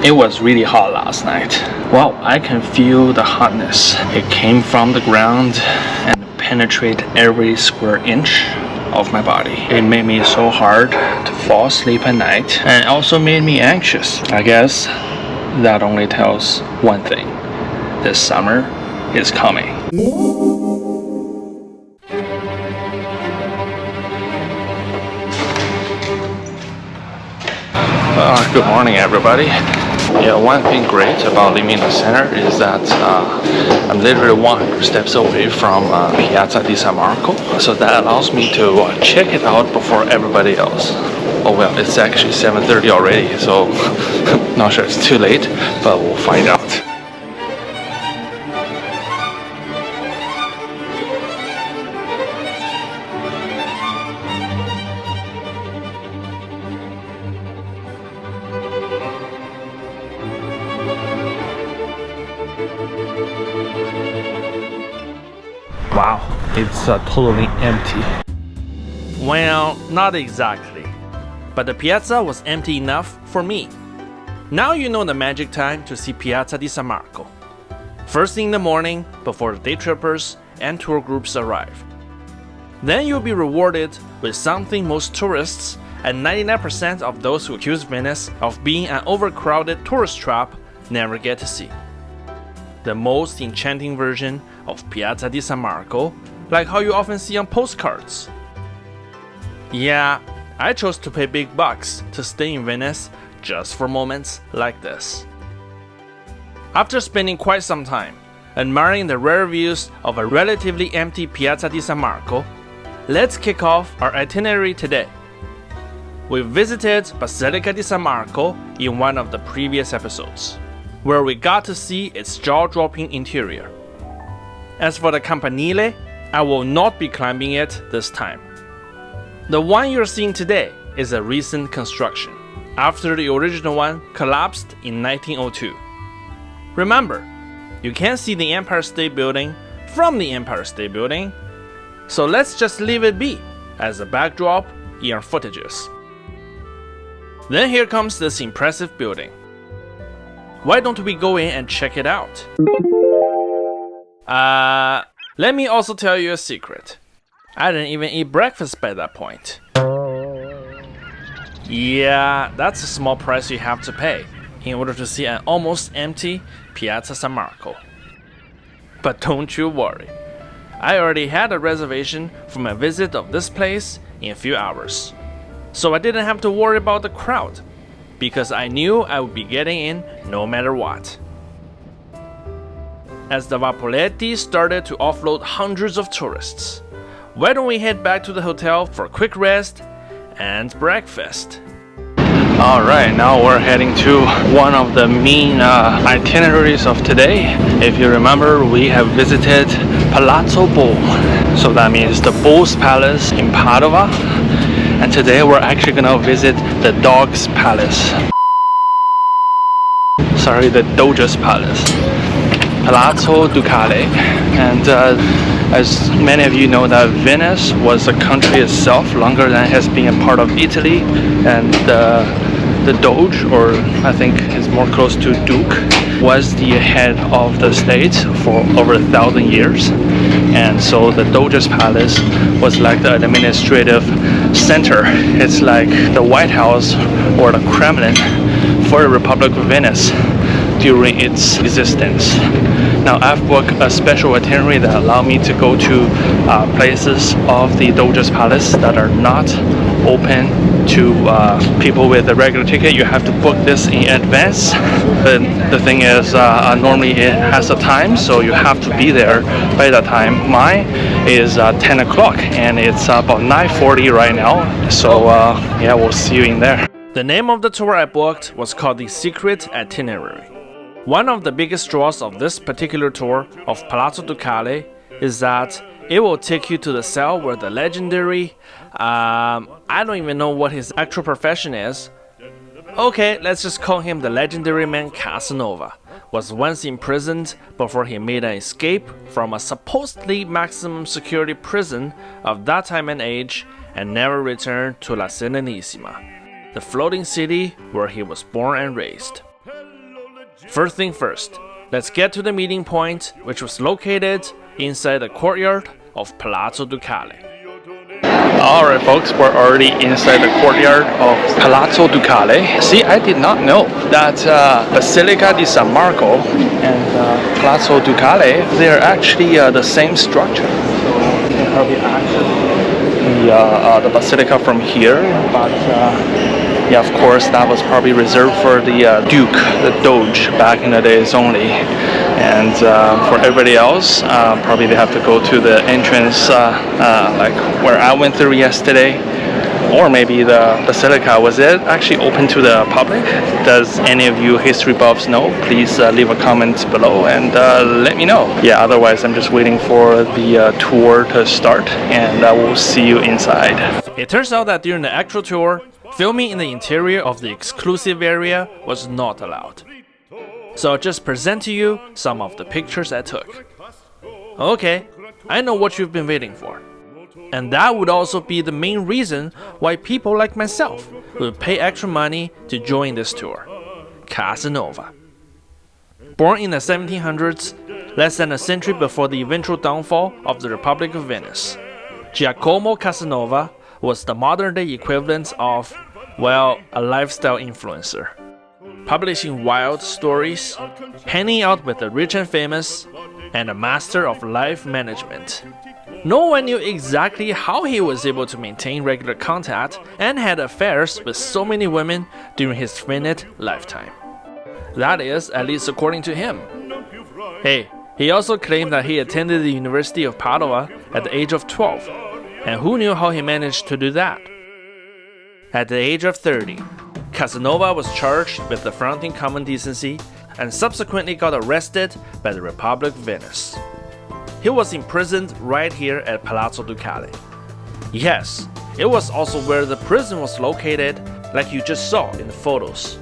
It was really hot last night. Well, I can feel the hotness. It came from the ground and penetrate every square inch of my body. It made me so hard to fall asleep at night, and also made me anxious. I guess that only tells one thing. This summer is coming. Good morning, everybody. Yeah, one thing great about living in the center is that I'm literally 100 steps away from Piazza di San Marco, so that allows me to check it out before everybody else. Oh well, it's actually 7:30 already, so not sure it's too late, but we'll find out. Wow, it's totally empty. Well, not exactly. But the piazza was empty enough for me. Now you know the magic time to see Piazza di San Marco. First thing in the morning, before the day trippers and tour groups arrive. Then you'll be rewarded with something most tourists and 99% of those who accuse Venice of being an overcrowded tourist trap never get to see. The most enchanting version of Piazza di San Marco, like how you often see on postcards. Yeah, I chose to pay big bucks to stay in Venice just for moments like this. After spending quite some time admiring the rare views of a relatively empty Piazza di San Marco, let's kick off our itinerary today. We visited Basilica di San Marco in one of the previous episodes, where we got to see its jaw-dropping interior. As for the Campanile, I will not be climbing it this time. The one you're seeing today is a recent construction, after the original one collapsed in 1902. Remember, you can't see the Empire State Building from the Empire State Building, so let's just leave it be as a backdrop in our footages. Then here comes this impressive building. Why don't we go in and check it out? Let me also tell you a secret. I didn't even eat breakfast by that point. Yeah, that's a small price you have to pay in order to see an almost empty Piazza San Marco. But don't you worry. I already had a reservation for my visit of this place in a few hours. So I didn't have to worry about the crowd, because I knew I would be getting in no matter what. As the Vapoletti started to offload hundreds of tourists, why don't we head back to the hotel for a quick rest and breakfast? Alright, now we're heading to one of the main itineraries of today. If you remember, we have visited Palazzo Bull, so that means the Bull's Palace in Padova. And today we're actually gonna visit the Dog's Palace. Sorry, the Doge's Palace. Palazzo Ducale. And as many of you know, that Venice was a country itself longer than it has been a part of Italy, and the Doge, or I think it's more close to Duke, was the head of the state for over 1,000 years. And so the Doge's Palace was like the administrative center. It's like the White House or the Kremlin for the Republic of Venice during its existence. Now I've booked a special itinerary that allow me to go to places of the Doge's Palace that are not open to people with a regular ticket. You have to book this in advance. The thing is, normally it has a time, so you have to be there by that time. Mine is 10 o'clock and it's about 9:40 right now, so yeah, we'll see you in there. The name of the tour I booked was called the Secret Itinerary. One of the biggest draws of this particular tour of Palazzo Ducale is that it will take you to the cell where the legendary, I don't even know what his actual profession is. Okay, let's just call him the legendary man Casanova, was once imprisoned before he made an escape from a supposedly maximum security prison of that time and age and never returned to La Serenissima, the floating city where he was born and raised. First thing first, let's get to the meeting point, which was located inside the courtyard of Palazzo Ducale. Alright folks, we're already inside the courtyard of Palazzo Ducale. See, I did not know that Basilica di San Marco and Palazzo Ducale, they are actually the same structure. So you can probably access the Basilica from here, but yeah, of course, that was probably reserved for the Duke, the Doge, back in the days only. And for everybody else, probably they have to go to the entrance, like where I went through yesterday. Or maybe the Basilica, was it actually open to the public? Does any of you history buffs know? Please leave a comment below and let me know. Yeah, otherwise I'm just waiting for the tour to start, and we'll see you inside. It turns out that during the actual tour, filming in the interior of the exclusive area was not allowed. So I'll just present to you some of the pictures I took. Okay, I know what you've been waiting for. And that would also be the main reason why people like myself would pay extra money to join this tour. Casanova. Born in the 1700s, less than a century before the eventual downfall of the Republic of Venice, Giacomo Casanova was the modern-day equivalent of, well, a lifestyle influencer. Publishing wild stories, hanging out with the rich and famous, and a master of life management. No one knew exactly how he was able to maintain regular contact and had affairs with so many women during his finite lifetime. That is, at least according to him. Hey, he also claimed that he attended the University of Padua at the age of 12, and who knew how he managed to do that? At the age of 30, Casanova was charged with affronting common decency and subsequently got arrested by the Republic of Venice. He was imprisoned right here at Palazzo Ducale. Yes, it was also where the prison was located, like you just saw in the photos.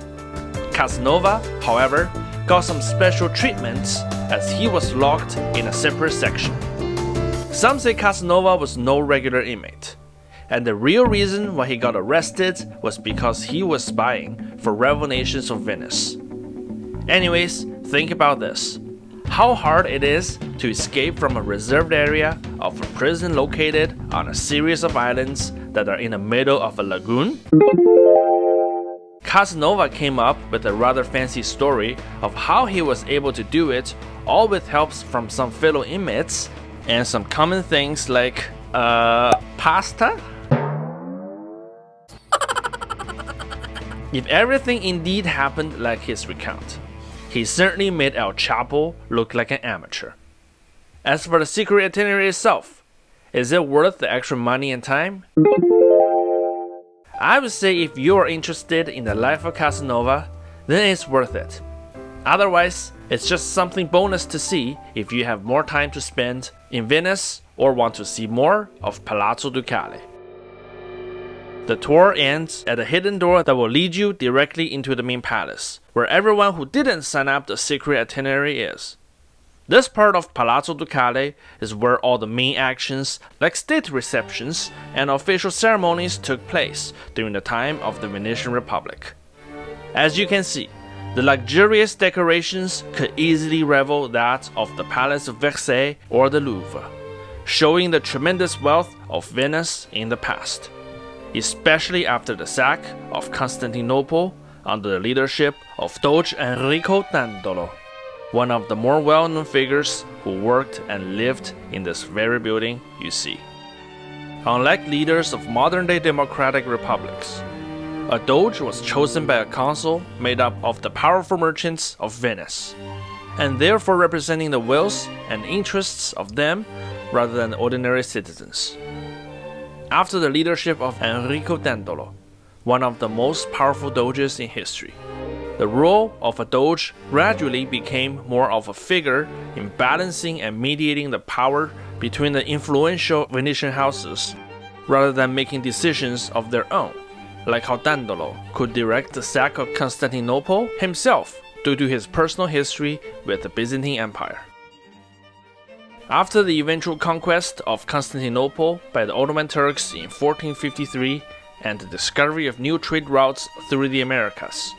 Casanova, however, got some special treatments as he was locked in a separate section. Some say Casanova was no regular inmate, and the real reason why he got arrested was because he was spying for rival nations of Venice. Anyways, think about this. How hard it is to escape from a reserved area of a prison located on a series of islands that are in the middle of a lagoon? Casanova came up with a rather fancy story of how he was able to do it, all with helps from some fellow inmates and some common things like, pasta? If everything indeed happened like his recount, he certainly made El Chapo look like an amateur. As for the Secret Itinerary itself, is it worth the extra money and time? I would say if you are interested in the life of Casanova, then it's worth it. Otherwise, it's just something bonus to see if you have more time to spend in Venice or want to see more of Palazzo Ducale. The tour ends at a hidden door that will lead you directly into the main palace, where everyone who didn't sign up the Secret Itinerary is. This part of Palazzo Ducale is where all the main actions, like state receptions and official ceremonies, took place during the time of the Venetian Republic. As you can see, the luxurious decorations could easily rival that of the Palace of Versailles or the Louvre, showing the tremendous wealth of Venice in the past, especially after the sack of Constantinople under the leadership of Doge Enrico Dandolo, one of the more well-known figures who worked and lived in this very building you see. Unlike leaders of modern-day democratic republics, a Doge was chosen by a council made up of the powerful merchants of Venice, and therefore representing the wills and interests of them rather than ordinary citizens. After the leadership of Enrico Dandolo, one of the most powerful doges in history, the role of a doge gradually became more of a figure in balancing and mediating the power between the influential Venetian houses, rather than making decisions of their own, like how Dandolo could direct the sack of Constantinople himself due to his personal history with the Byzantine Empire. After the eventual conquest of Constantinople by the Ottoman Turks in 1453 and the discovery of new trade routes through the Americas,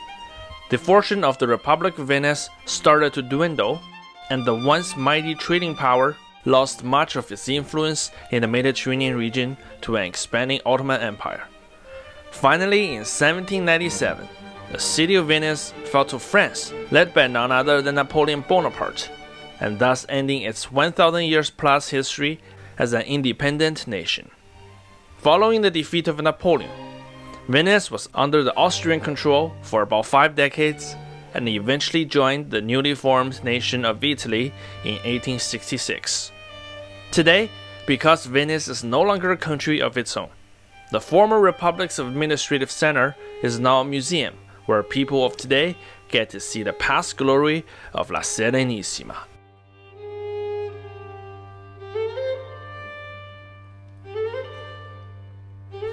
the fortune of the Republic of Venice started to dwindle, and the once mighty trading power lost much of its influence in the Mediterranean region to an expanding Ottoman Empire. Finally, in 1797, the city of Venice fell to France, led by none other than Napoleon Bonaparte, and thus ending its 1,000 years plus history as an independent nation. Following the defeat of Napoleon, Venice was under the Austrian control for about 5 decades and eventually joined the newly formed nation of Italy in 1866. Today, because Venice is no longer a country of its own, the former republic's administrative center is now a museum where people of today get to see the past glory of La Serenissima.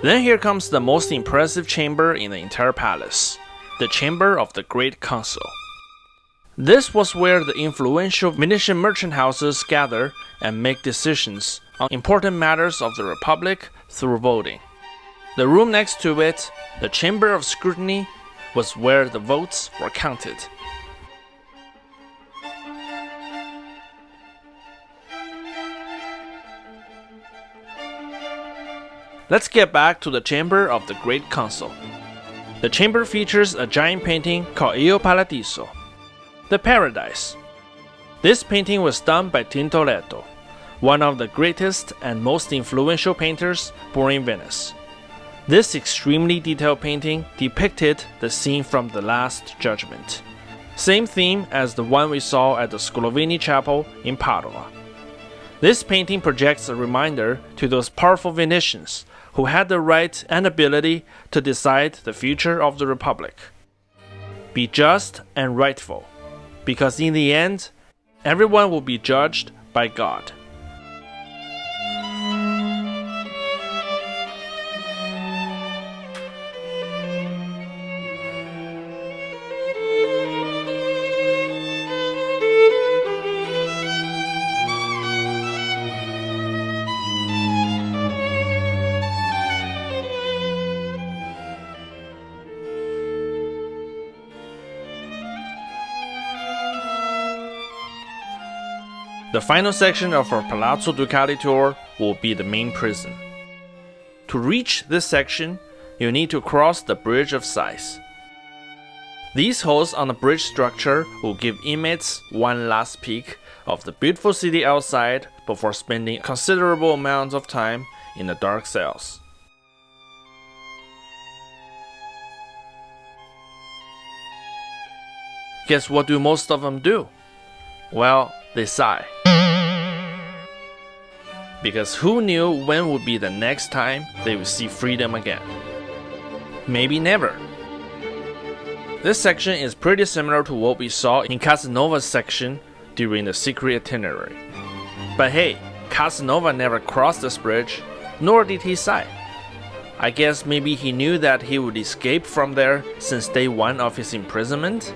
Then here comes the most impressive chamber in the entire palace, the Chamber of the Great Council. This was where the influential Venetian merchant houses gather and make decisions on important matters of the Republic through voting. The room next to it, the Chamber of Scrutiny, was where the votes were counted. Let's get back to the Chamber of the Great Council. The chamber features a giant painting called Il Paradiso, the Paradise. This painting was done by Tintoretto, one of the greatest and most influential painters born in Venice. This extremely detailed painting depicted the scene from the Last Judgment, same theme as the one we saw at the Sclovini Chapel in Padua. This painting projects a reminder to those powerful Venetians who had the right and ability to decide the future of the Republic. Be just and rightful, because in the end, everyone will be judged by God. The final section of our Palazzo Ducale tour will be the main prison. To reach this section, you need to cross the Bridge of Sighs. These holes on the bridge structure will give inmates one last peek of the beautiful city outside before spending considerable amounts of time in the dark cells. Guess what do most of them do? Well, they sigh. Because who knew when would be the next time they would see freedom again? Maybe never. This section is pretty similar to what we saw in Casanova's section during the Secret Itinerary. But hey, Casanova never crossed this bridge, nor did he sigh. I guess maybe he knew that he would escape from there since day one of his imprisonment?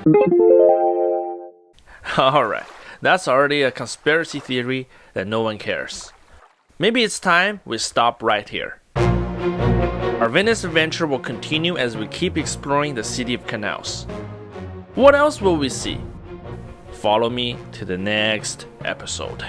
Alright, that's already a conspiracy theory that no one cares. Maybe it's time we stop right here. Our Venice adventure will continue as we keep exploring the city of canals. What else will we see? Follow me to the next episode.